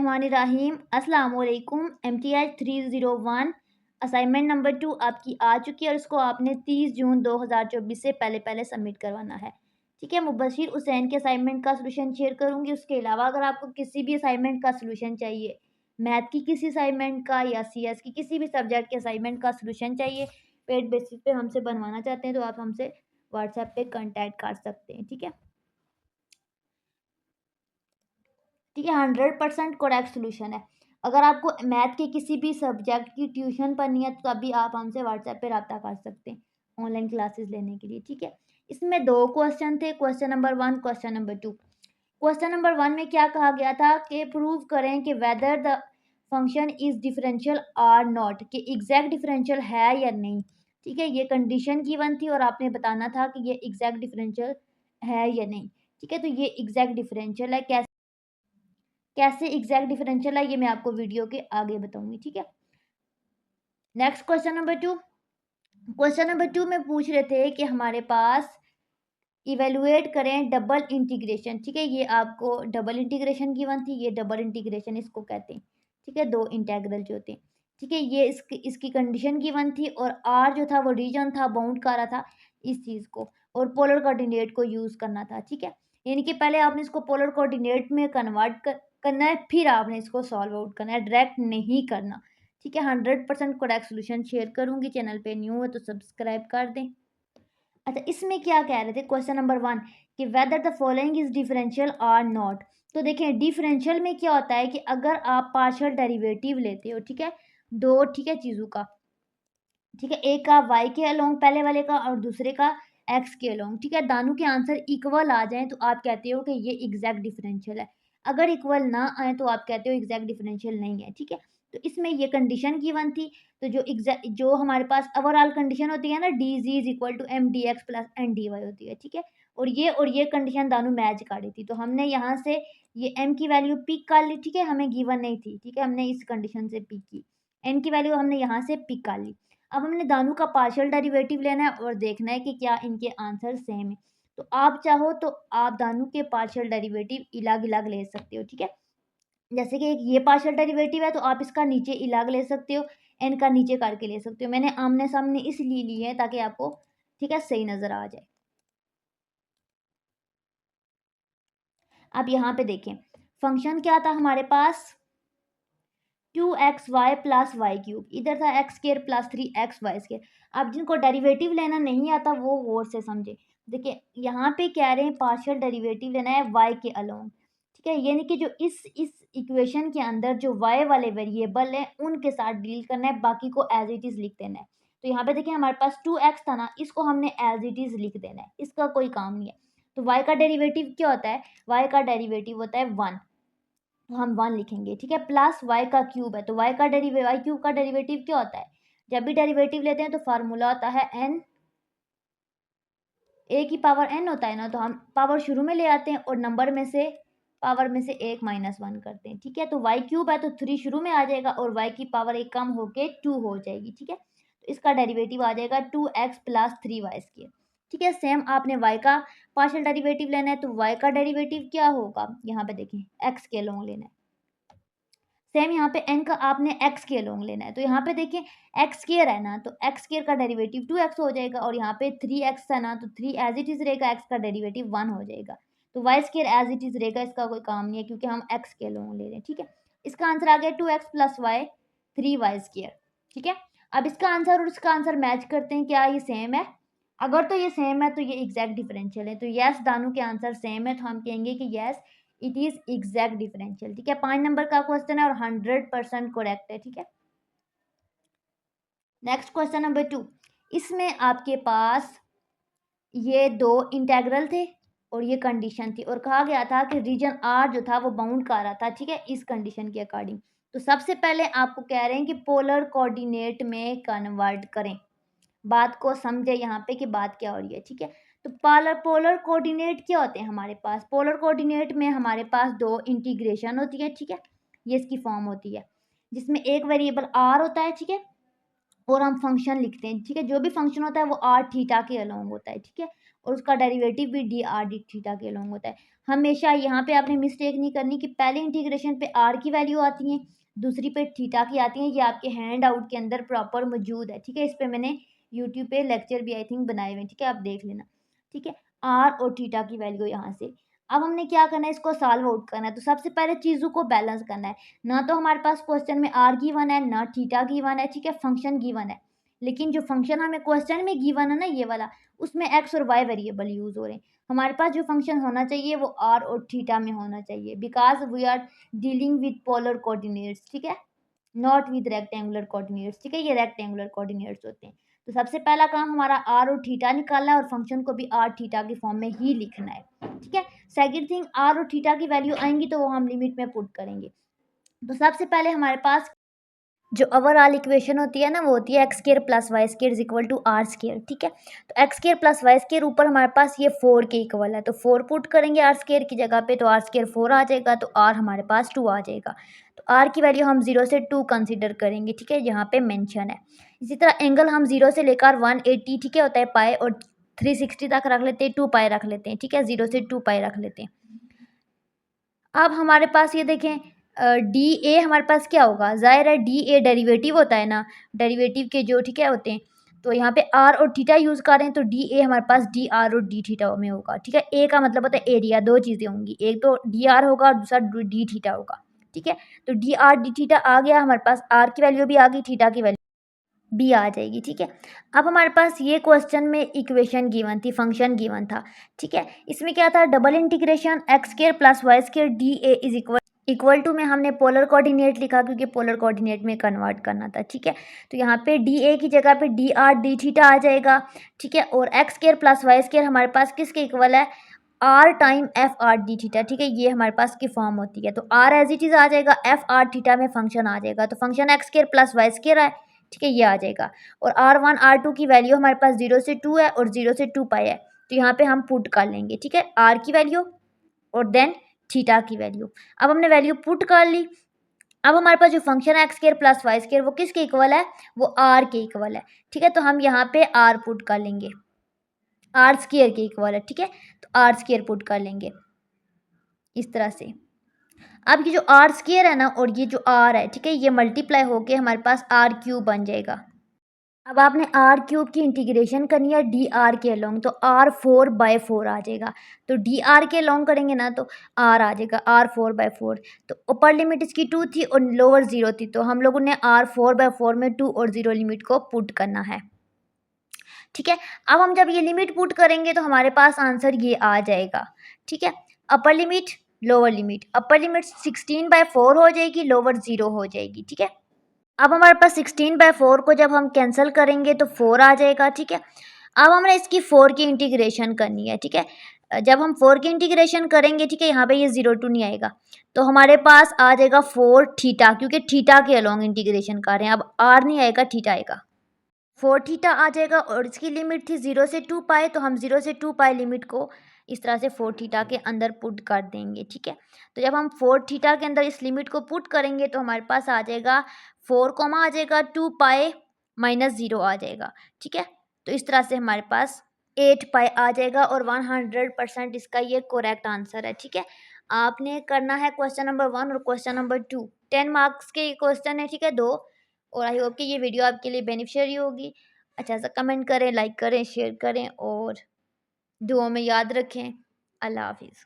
बिस्मिल्लाहिर्रहमानिर्रहीम। अस्सलाम वालेकुम। MTH 301 असाइनमेंट नंबर 2 आपकी आ चुकी है और इसको आपने 30 जून 2024 से पहले सबमिट करवाना है। ठीक है, मुबशिर हुसैन के असाइनमेंट का सलूशन शेयर करूँगी। उसके अलावा अगर आपको किसी भी असाइनमेंट का सलूशन चाहिए, मैथ की किसी असाइनमेंट का या CS की किसी भी सब्जेक्ट के असाइनमेंट का सलूशन चाहिए, पेड बेसिस पे हमसे बनवाना चाहते हैं तो आप हमसे व्हाट्सएप पे कॉन्टैक्ट कर सकते हैं। ठीक है, 100% करेक्ट सोल्यूशन है। अगर आपको मैथ के किसी भी सब्जेक्ट की ट्यूशन पढ़नी है तो तभी आप हमसे व्हाट्सएप पे रब्ता कर सकते हैं ऑनलाइन क्लासेस लेने के लिए। ठीक है, इसमें 2 क्वेश्चन थे, question number 1, question number 2। Question number 1 में क्या कहा गया था कि प्रूव करें कि whether the function is differential or not, कि एग्जैक्ट डिफरेंशियल है या नहीं। ठीक है, ये कंडीशन गिवन थी और आपने बताना था कि ये एग्जैक्ट डिफरेंशियल है या नहीं। ठीक है, तो ये एग्जैक्ट डिफरेंशियल है। कैसे एग्जैक्ट डिफरेंशियल है ये मैं आपको वीडियो के आगे बताऊंगी। ठीक है, next question number 2। Question number 2 में पूछ रहे थे कि हमारे पास इवेलुएट करें डबल इंटीग्रेशन। ठीक है, ये आपको डबल इंटीग्रेशन गिवन थी, ये डबल इंटीग्रेशन इसको कहते हैं। ठीक है, 2 इंटेग्रल जो होते हैं। ठीक है, ये इसकी कंडीशन गिवन थी और आर जो था वो रीजन था, बाउंड कर रहा था इस चीज़ को, और पोलर कोऑर्डिनेट को यूज़ करना था। ठीक है, यानी कि पहले आपने इसको पोलर कोऑर्डिनेट में कन्वर्ट करना है, फिर आपने इसको सॉल्व आउट करना है, डायरेक्ट नहीं करना। ठीक है, 100% करेक्ट सोल्यूशन शेयर करूंगी। चैनल पे न्यू है तो सब्सक्राइब कर दें। अच्छा, इसमें क्या कह रहे थे क्वेश्चन नंबर 1 कि whether the following is differential or not. तो देखें, डिफरेंशियल में क्या होता है कि अगर आप पार्शियल डेरिवेटिव लेते हो, ठीक है, दो, ठीक है, चीज़ों का, ठीक है, एक का y के अलोंग पहले वाले का और दूसरे का x के अलोंग, ठीक है, दोनों के आंसर इक्वल आ जाएं तो आप कहते हो कि ये एग्जैक्ट डिफरेंशियल है। अगर इक्वल ना आए तो आप कहते हो एग्जैक्ट डिफरेंशियल नहीं है। ठीक है, तो इसमें ये कंडीशन गिवन थी, तो जो हमारे पास ओवरऑल कंडीशन होती है ना, dz is equal to mdx plus ndy होती है। ठीक है, और ये कंडीशन दोनों मैच कर रही थी, तो हमने यहाँ से ये m की वैल्यू पिक कर ली। ठीक है, हमें गिवन नहीं थी। ठीक है, हमने इस कंडीशन से पिक की, n की वैल्यू हमने यहाँ से पिक कर ली। अब हमने दानों का पार्शियल डेरिवेटिव लेना है और देखना है कि क्या इनके आंसर सेम है। तो आप चाहो तो आप दानों के पार्शियल डेरिवेटिव अलग अलग ले सकते हो। ठीक है, जैसे कि एक ये पार्शियल डेरिवेटिव है तो आप इसका नीचे अलग ले सकते हो, एन का नीचे करके ले सकते हो। मैंने आमने सामने इसलिए लिए है ताकि आपको, ठीक है, सही नजर आ जाए। अब यहाँ पे देखें, फंक्शन क्या था हमारे पास, 2xy प्लस वाई क्यूब, इधर था x square plus 3xy square. अब जिनको डेरिवेटिव लेना नहीं आता वो गौर से समझे। देखिए, यहाँ पे कह रहे हैं पार्शियल डेरिवेटिव लेना है y के अलोंग। ठीक है, यानी कि जो इस इक्वेशन के अंदर जो y वाले वेरिएबल हैं उनके साथ डील करना है, बाकी को एज इट इज लिख देना है। तो यहाँ पे देखिए, हमारे पास 2x था ना, इसको हमने एज इट इज लिख देना है, इसका कोई काम नहीं है। तो y का डेरिवेटिव क्या होता है, y का डेरिवेटिव होता है 1, तो हम 1 लिखेंगे। ठीक है, प्लस वाई का क्यूब है, तो वाई क्यूब का डेरिवेटिव क्या होता है, जब भी डेरिवेटिव लेते हैं तो फार्मूला होता है n, a की पावर n होता है ना, तो हम पावर शुरू में ले आते हैं और नंबर में से पावर में से 1 माइनस 1 करते हैं। ठीक है, तो वाई क्यूब है तो 3 शुरू में आ जाएगा और वाई की पावर 1 कम होके 2 हो जाएगी। ठीक है, तो इसका डेरिवेटिव आ जाएगा 2x प्लस 3y²। ठीक है, सेम आपने y का पार्शियल डेरिवेटिव लेना है, तो y का डेरिवेटिव क्या होगा, यहाँ पे देखें x के लॉन्ग लेना है। सेम यहाँ पे n का आपने x के लॉन्ग लेना है, तो यहाँ पे देखिए x स्केयर है ना, तो x स्केयर का डेरिवेटिव 2x हो जाएगा और यहाँ पे 3x है ना, तो 3 एज इट इज रहेगा, x का डेरिवेटिव 1 हो जाएगा। तो y square as it is रहेगा, इसका कोई काम नहीं है क्योंकि हम x के लॉन्ग ले रहे हैं। ठीक है, इसका आंसर आ गया 2x प्लस y 3y²। ठीक है, अब इसका आंसर और इसका आंसर मैच करते हैं, क्या ये सेम है। अगर तो ये सेम है तो ये एग्जैक्ट डिफरेंशियल है, तो यस दोनों के आंसर सेम है तो हम कहेंगे कि yes it is exact differential. ठीक है, 5 नंबर का क्वेश्चन है और 100% करेक्ट है। ठीक है, नेक्स्ट क्वेश्चन नंबर 2। इसमें आपके पास ये 2 इंटेग्रल थे और ये कंडीशन थी और कहा गया था कि रीजन आर जो था वो बाउंड कर रहा था। ठीक है, इस कंडीशन के अकॉर्डिंग, तो सबसे पहले आपको कह रहे हैं कि पोलर कोऑर्डिनेट में कन्वर्ट करें। बात को समझे यहाँ पे कि बात क्या हो रही है। ठीक है, तो पोलर कोऑर्डिनेट क्या होते हैं हमारे पास, पोलर कोऑर्डिनेट में हमारे पास 2 इंटीग्रेशन होती है। ठीक है, ये इसकी फॉर्म होती है जिसमें एक वेरिएबल r होता है, ठीक है, और हम फंक्शन लिखते हैं, ठीक है। जो भी फंक्शन होता है वो आर थीटा के अलोंग होता है, ठीक है। और उसका डेरिवेटिव भी डी आर डी थीटा के अलोंग होता है। हमेशा यहाँ पे आपने मिस्टेक नहीं करनी कि पहले इंटीग्रेशन पे आर की वैल्यू आती है, दूसरी पे थीटा की आती है। ये आपके हैंड आउट के अंदर प्रॉपर मौजूद है, ठीक है। इस पर मैंने यूट्यूब पे लेक्चर भी आई थिंक बनाए हुए हैं, ठीक है, आप देख लेना, ठीक है। आर और थीटा की वैल्यू यहाँ से। अब हमने क्या करना है, इसको सॉल्व आउट करना है। तो सबसे पहले चीज़ों को बैलेंस करना है। ना तो हमारे पास क्वेश्चन में आर गिवन है, ना थीटा गिवन है, ठीक है, फंक्शन गिवन है। लेकिन जो फंक्शन हमें क्वेश्चन में गिवन है ना, ये वाला, उसमें एक्स और वाई वेरिएबल यूज हो रहे हैं। हमारे पास जो फंक्शन होना चाहिए वो आर और थीटा में होना चाहिए, because we are dealing with polar coordinates, ठीक है, नॉट विद रेक्टेंगुलर कोऑर्डिनेट्स, ठीक है। ये रेक्टेंगुलर कोऑर्डिनेट्स होते हैं। तो सबसे पहला काम हमारा आर और थीटा निकालना है और फंक्शन को भी आर थीटा के फॉर्म में ही लिखना है, ठीक है। सेकंड थिंग, आर और थीटा की वैल्यू आएंगी तो वो हम लिमिट में पुट करेंगे। तो सबसे पहले हमारे पास जो ओवरऑल इक्वेशन होती है ना, वो होती है x square plus y square is equal to r square, ठीक है। तो x square plus y square ऊपर हमारे पास ये 4 के इक्वल है, तो 4 पुट करेंगे आर स्क्वायर की जगह पे, तो आर स्क्वायर 4 आ जाएगा, तो आर हमारे पास 2 आ जाएगा। तो आर की वैल्यू हम 0 से 2 कंसिडर करेंगे, ठीक है, यहाँ पे मेंशन है। इसी तरह एंगल हम 0 से लेकर 180, ठीक है, होता है पाई, और 360 तक रख लेते हैं, 2 पाई रख लेते हैं, ठीक है, 0 से 2 पाई रख लेते हैं। अब हमारे पास ये देखें, डी ए हमारे पास क्या होगा, ज़ाहिर है डी ए डेरिवेटिव होता है ना, डेरिवेटिव के जो, ठीक है, होते हैं। तो यहाँ पे आर और थीटा यूज़ कर रहे हैं, तो डी ए हमारे पास डी आर और डी थीटा में होगा, ठीक है। ए का मतलब होता है एरिया, दो चीज़ें होंगी, एक तो डी आर होगा और दूसरा डी थीटा होगा, ठीक है। तो डी आर डी थीटा आ गया हमारे पास, आर की वैल्यू भी आ गई, थीटा की वैल्यू भी आ जाएगी, ठीक है। अब हमारे पास ये क्वेश्चन में इक्वेशन गिवन थी, फंक्शन गिवन था, ठीक है। इसमें क्या था, double integration x square plus y square d a is equal to में हमने पोलर कोऑर्डिनेट लिखा क्योंकि पोलर कोऑर्डिनेट में कन्वर्ट करना था, ठीक है। तो यहाँ पे डी ए की जगह पे डी आर डी थीटा आ जाएगा, ठीक है। और x square plus y square हमारे पास किसके इक्वल है, r time f r d theta, ठीक है। ये हमारे पास की फॉर्म होती है, तो आर एज इट इज आ जाएगा, एफ आर थीटा में फंक्शन आ जाएगा, तो function x square plus y square है, ठीक है, ये आ जाएगा। और R1 R2 की वैल्यू हमारे पास 0 से 2 है और 0 से 2 पाई है, तो यहाँ पे हम पुट कर लेंगे, ठीक है, आर की वैल्यू और देन थीटा की वैल्यू। अब हमने वैल्यू पुट कर ली। अब हमारे पास जो फंक्शन है x square plus y square वो किसके इक्वल है, वो आर के इक्वल है, ठीक है। तो हम यहाँ पे आर पुट कर लेंगे, आर स्क्वायर के इक्वल है, ठीक है। तो आर स्क्वायर पुट कर लेंगे इस तरह से। अब ये जो आर स्क्वायर है ना और ये जो आर है, ठीक है, ये मल्टीप्लाई होके हमारे पास आर क्यूब बन जाएगा। अब आपने आर क्यूब की इंटीग्रेशन करनी है डी आर के अलोंग, तो आर 4/4 आ जाएगा। तो डी आर के अलोंग करेंगे ना तो आर आ जाएगा, आर 4/4। तो ऊपर लिमिट इसकी 2 थी और लोअर 0 थी, तो हम लोगों ने आर 4/4 में 2 और 0 लिमिट को पुट करना है, ठीक है। अब हम जब ये लिमिट पुट करेंगे तो हमारे पास आंसर ये आ जाएगा, ठीक है। Upper limit lower limit, upper limit 16/4 हो जाएगी, लोअर 0 हो जाएगी, ठीक है। अब हमारे पास 16/4 को जब हम कैंसिल करेंगे तो 4 आ जाएगा, ठीक है। अब हमने इसकी 4 की इंटीग्रेशन करनी है, ठीक है। जब हम 4 की इंटीग्रेशन करेंगे, ठीक है, यहाँ पे ये 0 to नहीं आएगा, तो हमारे पास आ जाएगा 4 थीटा, क्योंकि थीटा के अलोंग इंटीग्रेशन कर रहे हैं। अब आर नहीं आएगा, थीटा आएगा, 4 थीटा आ जाएगा। और इसकी लिमिट थी 0 से 2 पाई, तो हम 0 से 2 पाई लिमिट को इस तरह से 4 थीटा के अंदर पुट कर देंगे, ठीक है। तो जब हम 4 थीटा के अंदर इस लिमिट को पुट करेंगे तो हमारे पास आ जाएगा 4 कॉमा आ जाएगा 2 पाई माइनस 0 आ जाएगा, ठीक है। तो इस तरह से हमारे पास 8 पाई आ जाएगा और 100% इसका ये करेक्ट आंसर है, ठीक है। आपने करना है क्वेश्चन नंबर 1 और क्वेश्चन नंबर 2, 10 मार्क्स के क्वेश्चन है, ठीक है, दो। और आई होप कि ये वीडियो आपके लिए बेनिफिशियरी होगी। अच्छा सा कमेंट करें, लाइक करें, शेयर करें और दुआओं में याद रखें। अल्लाह हाफिज़।